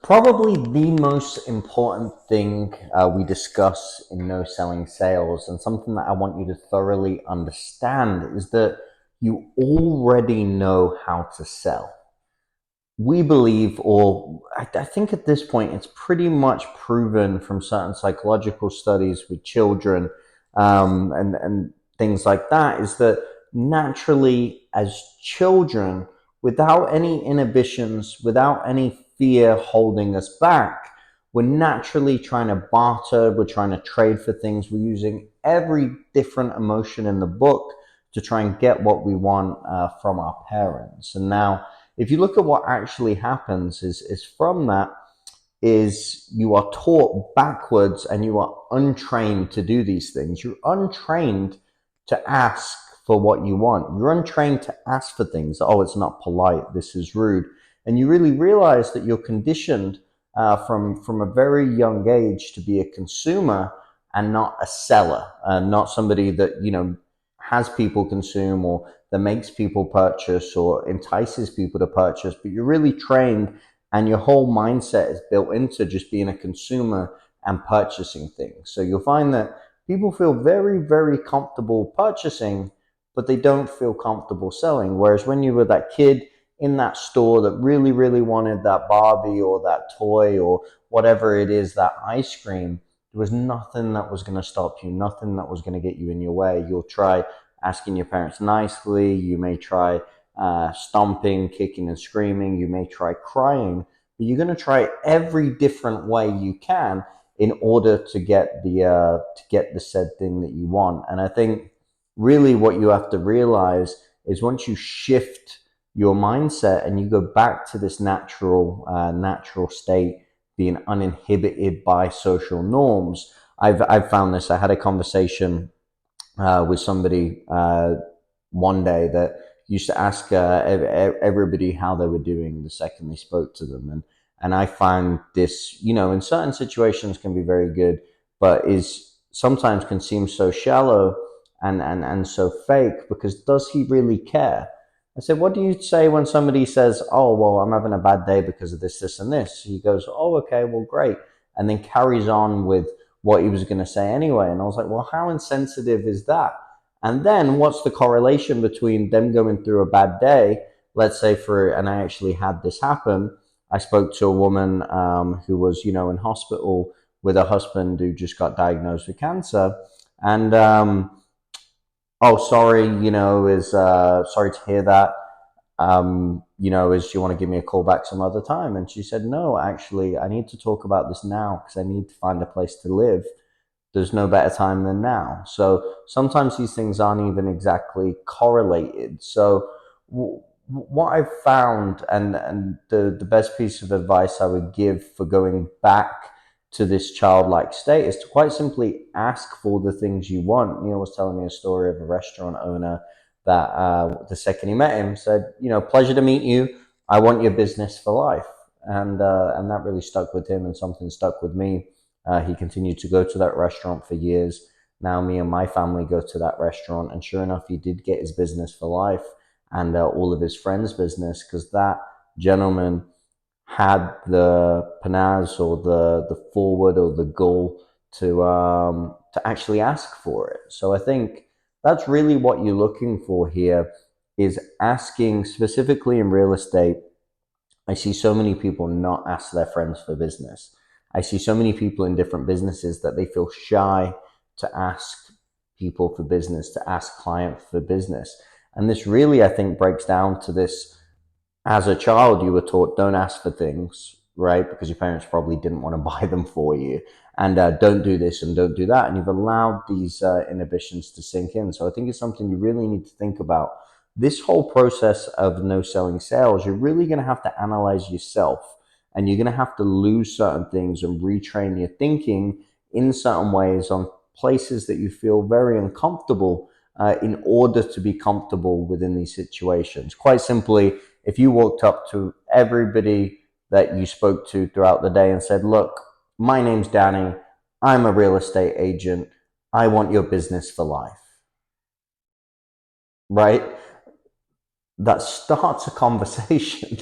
Probably the most important thing we discuss in no selling sales, and something that I want you to thoroughly understand, is that you already know how to sell. We believe, or I think at this point, it's pretty much proven from certain psychological studies with children and things like that, is that naturally, as children, without any inhibitions, without any fear holding us back, we're naturally trying to barter, we're trying to trade for things, we're using every different emotion in the book to try and get what we want from our parents. And now, if you look at what actually happens, is from that is you are taught backwards and you are untrained to do these things. You're untrained to ask for what you want. You're untrained to ask for things. Oh, it's not polite. This is rude. And you really realize that you're conditioned from a very young age to be a consumer and not a seller, not somebody that has people consume, or that makes people purchase, or entices people to purchase. But you're really trained, and your whole mindset is built into just being a consumer and purchasing things. So you'll find that people feel very, very comfortable purchasing, but they don't feel comfortable selling. Whereas when you were that kid in that store that really, really wanted that Barbie or that toy or whatever it is, that ice cream, there was nothing that was going to stop you, nothing that was going to get you in your way. You'll try asking your parents nicely, you may try stomping, kicking, and screaming. You may try crying, but you're going to try every different way you can in order to get the said thing that you want. And I think really what you have to realize is, once you shift your mindset and you go back to this natural state, being uninhibited by social norms. I've found this. I had a conversation with somebody one day that used to ask everybody how they were doing the second they spoke to them, and I find this, in certain situations can be very good, but is sometimes can seem so shallow and so fake, because does he really care? I said, what do you say when somebody says, oh, well, I'm having a bad day because of this, this, and this? He goes, oh, okay, well, great. And then carries on with what he was going to say anyway. And I was like, well, how insensitive is that? And then what's the correlation between them going through a bad day? Let's say and I actually had this happen. I spoke to a woman who was, in hospital with her husband who just got diagnosed with cancer. And, oh, sorry, sorry to hear that. Is, you want to give me a call back some other time? And she said, no, actually, I need to talk about this now because I need to find a place to live. There's no better time than now. So sometimes these things aren't even exactly correlated. So what I've found, and the best piece of advice I would give for going back to this childlike state, is to quite simply ask for the things you want. Neil was telling me a story of a restaurant owner that the second he met him said, pleasure to meet you. I want your business for life. And that really stuck with him, and something stuck with me. He continued to go to that restaurant for years. Now me and my family go to that restaurant, and sure enough, he did get his business for life, and all of his friends' business, because that gentleman had the panaz, or the forward, or the goal to actually ask for it. So I think that's really what you're looking for here, is asking specifically in real estate. I see so many people not ask their friends for business. I see so many people in different businesses that they feel shy to ask people for business, to ask clients for business. And this really, I think, breaks down to this: as a child, you were taught, don't ask for things, right? Because your parents probably didn't want to buy them for you. And don't do this and don't do that. And you've allowed these inhibitions to sink in. So I think it's something you really need to think about. This whole process of no selling sales, you're really going to have to analyze yourself, and you're going to have to lose certain things and retrain your thinking in certain ways on places that you feel very uncomfortable, in order to be comfortable within these situations. Quite simply, if you walked up to everybody that you spoke to throughout the day and said, look, my name's Danny, I'm a real estate agent, I want your business for life, right? That starts a conversation.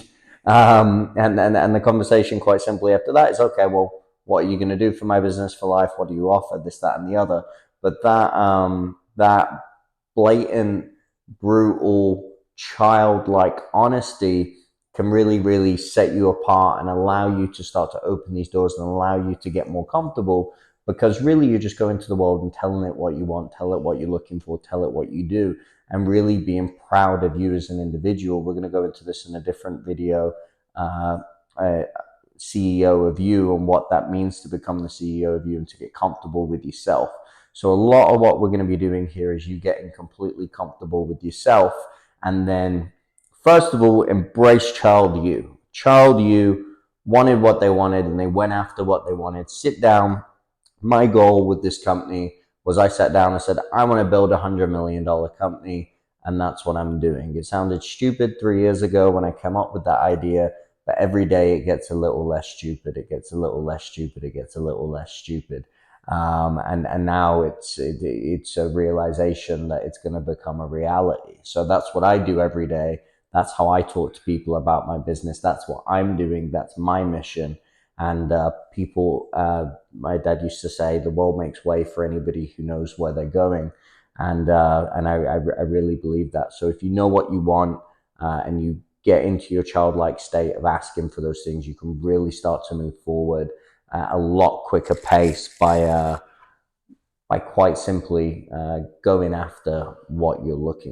And the conversation quite simply after that is, okay, well, what are you going to do for my business for life? What do you offer? This, that, and the other. But that blatant, brutal, childlike honesty can really, really set you apart and allow you to start to open these doors and allow you to get more comfortable, because really you're just going to the world and telling it what you want, tell it what you're looking for, tell it what you do, and really being proud of you as an individual. We're going to go into this in a different video, uh, uh, CEO of you, and what that means to become the CEO of you and to get comfortable with yourself. So a lot of what we're going to be doing here is you getting completely comfortable with yourself, and then first of all, embrace child you. Child you wanted what they wanted and they went after what they wanted. Sit down. My goal with this company was, I sat down and said, I want to build $100 million company, and that's what I'm doing. It sounded stupid 3 years ago when I came up with that idea, but every day it gets a little less stupid. It gets a little less stupid. It gets a little less stupid. And now it's a realization that it's going to become a reality. So that's what I do every day. That's how I talk to people about my business. That's what I'm doing. That's my mission. And my dad used to say, the world makes way for anybody who knows where they're going. And I really believe that. So if you know what you want, and you get into your childlike state of asking for those things, you can really start to move forward at a lot quicker pace by quite simply going after what you're looking